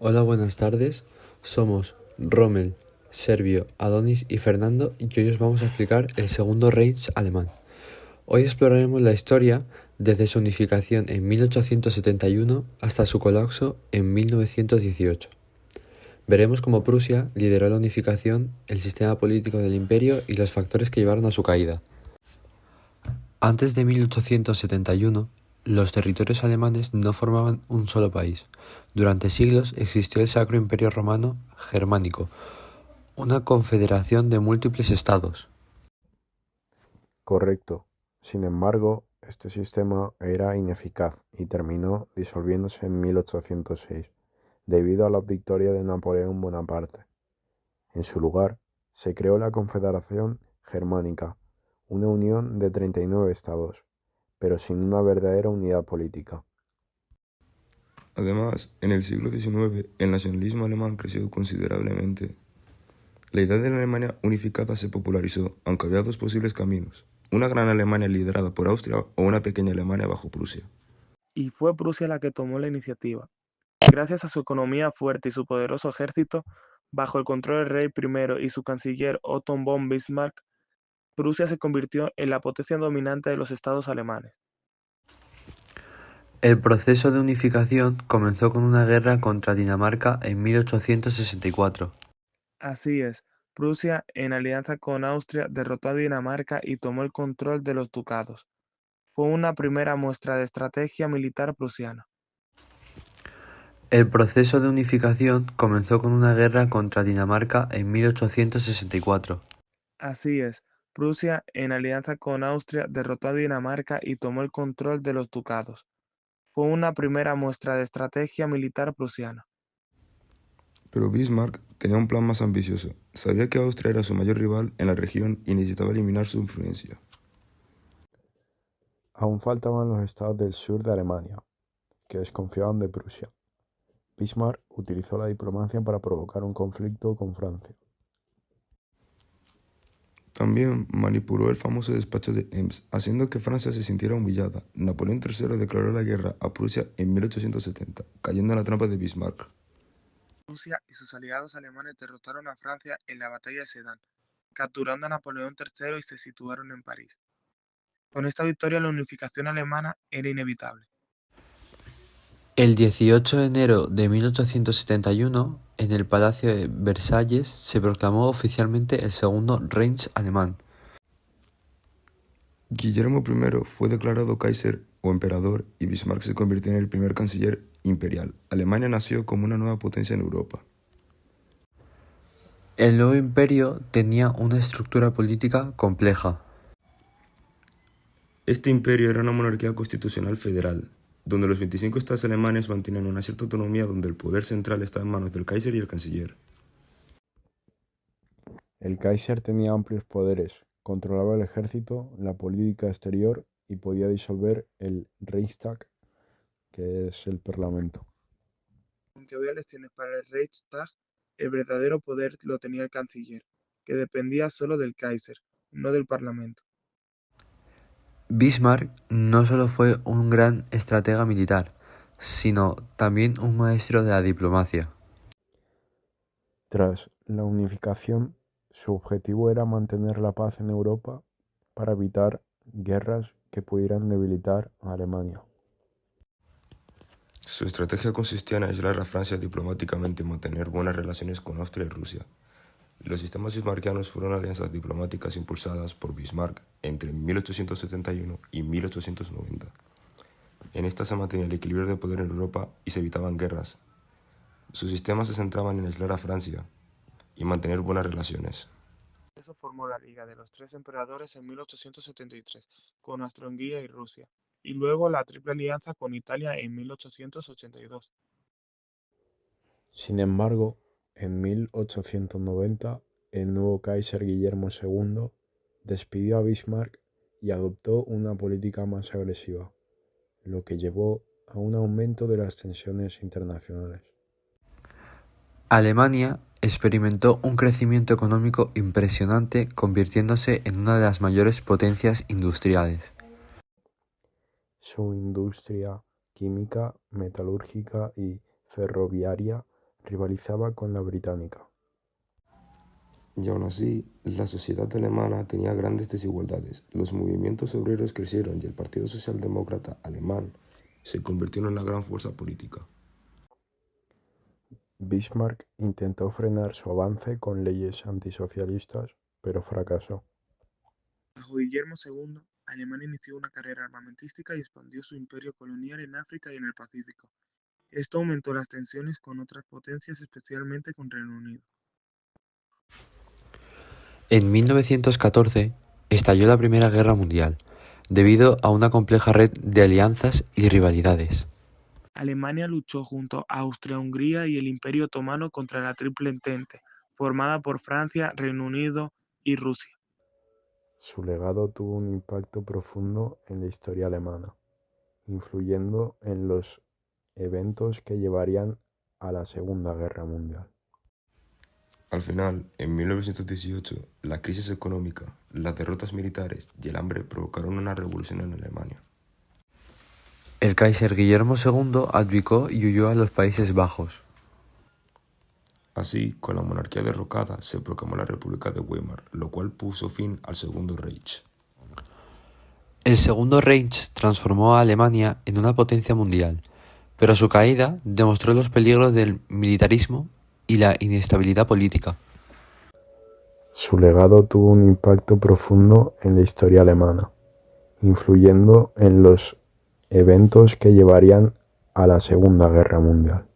Hola, buenas tardes. Somos Rommel, Servio, Adonis y Fernando y hoy os vamos a explicar el segundo Reich alemán. Hoy exploraremos la historia desde su unificación en 1871 hasta su colapso en 1918. Veremos cómo Prusia lideró la unificación, el sistema político del imperio y los factores que llevaron a su caída. Antes de 1871, los territorios alemanes no formaban un solo país. Durante siglos existió el Sacro Imperio Romano Germánico, una confederación de múltiples estados. Correcto. Sin embargo, este sistema era ineficaz y terminó disolviéndose en 1806, debido a la victoria de Napoleón Bonaparte. En su lugar, se creó la Confederación Germánica, una unión de 39 estados, pero sin una verdadera unidad política. Además, en el siglo XIX, el nacionalismo alemán creció considerablemente. La idea de la Alemania unificada se popularizó, aunque había dos posibles caminos: una gran Alemania liderada por Austria o una pequeña Alemania bajo Prusia. Y fue Prusia la que tomó la iniciativa. Gracias a su economía fuerte y su poderoso ejército, bajo el control del rey I y su canciller Otto von Bismarck, Prusia se convirtió en la potencia dominante de los estados alemanes. El proceso de unificación comenzó con una guerra contra Dinamarca en 1864. Así es, Prusia, en alianza con Austria, derrotó a Dinamarca y tomó el control de los ducados. Fue una primera muestra de estrategia militar prusiana. El proceso de unificación comenzó con una guerra contra Dinamarca en 1864. Así es, Prusia, en alianza con Austria, derrotó a Dinamarca y tomó el control de los ducados. Fue una primera muestra de estrategia militar prusiana. Pero Bismarck tenía un plan más ambicioso. Sabía que Austria era su mayor rival en la región y necesitaba eliminar su influencia. Aún faltaban los estados del sur de Alemania, que desconfiaban de Prusia. Bismarck utilizó la diplomacia para provocar un conflicto con Francia. También manipuló el famoso despacho de Ems, haciendo que Francia se sintiera humillada. Napoleón III declaró la guerra a Prusia en 1870, cayendo en la trampa de Bismarck. Rusia y sus aliados alemanes derrotaron a Francia en la batalla de Sedan, capturando a Napoleón III y se situaron en París. Con esta victoria la unificación alemana era inevitable. El 18 de enero de 1871, en el Palacio de Versalles, se proclamó oficialmente el segundo Reich alemán. Guillermo I fue declarado Kaiser o emperador y Bismarck se convirtió en el primer canciller imperial. Alemania nació como una nueva potencia en Europa. El nuevo imperio tenía una estructura política compleja. Este imperio era una monarquía constitucional federal, donde los 25 estados alemanes mantenían una cierta autonomía, donde el poder central estaba en manos del Kaiser y el canciller. El Kaiser tenía amplios poderes, controlaba el ejército, la política exterior y podía disolver el Reichstag, que es el parlamento. Aunque había elecciones para el Reichstag, el verdadero poder lo tenía el canciller, que dependía solo del Kaiser, no del Parlamento. Bismarck no solo fue un gran estratega militar, sino también un maestro de la diplomacia. Tras la unificación, su objetivo era mantener la paz en Europa para evitar guerras que pudieran debilitar a Alemania. Su estrategia consistía en aislar a Francia diplomáticamente y mantener buenas relaciones con Austria y Rusia. Los sistemas bismarckianos fueron alianzas diplomáticas impulsadas por Bismarck entre 1871 y 1890. En estas se mantenía el equilibrio de poder en Europa y se evitaban guerras. Sus sistemas se centraban en aislar a Francia y mantener buenas relaciones. Eso formó la Liga de los Tres Emperadores en 1873, con Austria-Hungría y Rusia, y luego la Triple Alianza con Italia en 1882. Sin embargo, en 1890, el nuevo Kaiser Guillermo II despidió a Bismarck y adoptó una política más agresiva, lo que llevó a un aumento de las tensiones internacionales. Alemania experimentó un crecimiento económico impresionante, convirtiéndose en una de las mayores potencias industriales. Su industria química, metalúrgica y ferroviaria rivalizaba con la británica. Y aún así, la sociedad alemana tenía grandes desigualdades. Los movimientos obreros crecieron y el Partido Socialdemócrata Alemán se convirtió en una gran fuerza política. Bismarck intentó frenar su avance con leyes antisocialistas, pero fracasó. Bajo Guillermo II, Alemania inició una carrera armamentística y expandió su imperio colonial en África y en el Pacífico. Esto aumentó las tensiones con otras potencias, especialmente con Reino Unido. En 1914 estalló la Primera Guerra Mundial, debido a una compleja red de alianzas y rivalidades. Alemania luchó junto a Austria-Hungría y el Imperio Otomano contra la Triple Entente, formada por Francia, Reino Unido y Rusia. Su legado tuvo un impacto profundo en la historia alemana, influyendo en los eventos que llevarían a la Segunda Guerra Mundial. Al final, en 1918, la crisis económica, las derrotas militares y el hambre provocaron una revolución en Alemania. El Kaiser Guillermo II abdicó y huyó a los Países Bajos. Así, con la monarquía derrocada, se proclamó la República de Weimar, lo cual puso fin al Segundo Reich. El Segundo Reich transformó a Alemania en una potencia mundial, pero su caída demostró los peligros del militarismo y la inestabilidad política. Su legado tuvo un impacto profundo en la historia alemana, influyendo en los eventos que llevarían a la Segunda Guerra Mundial.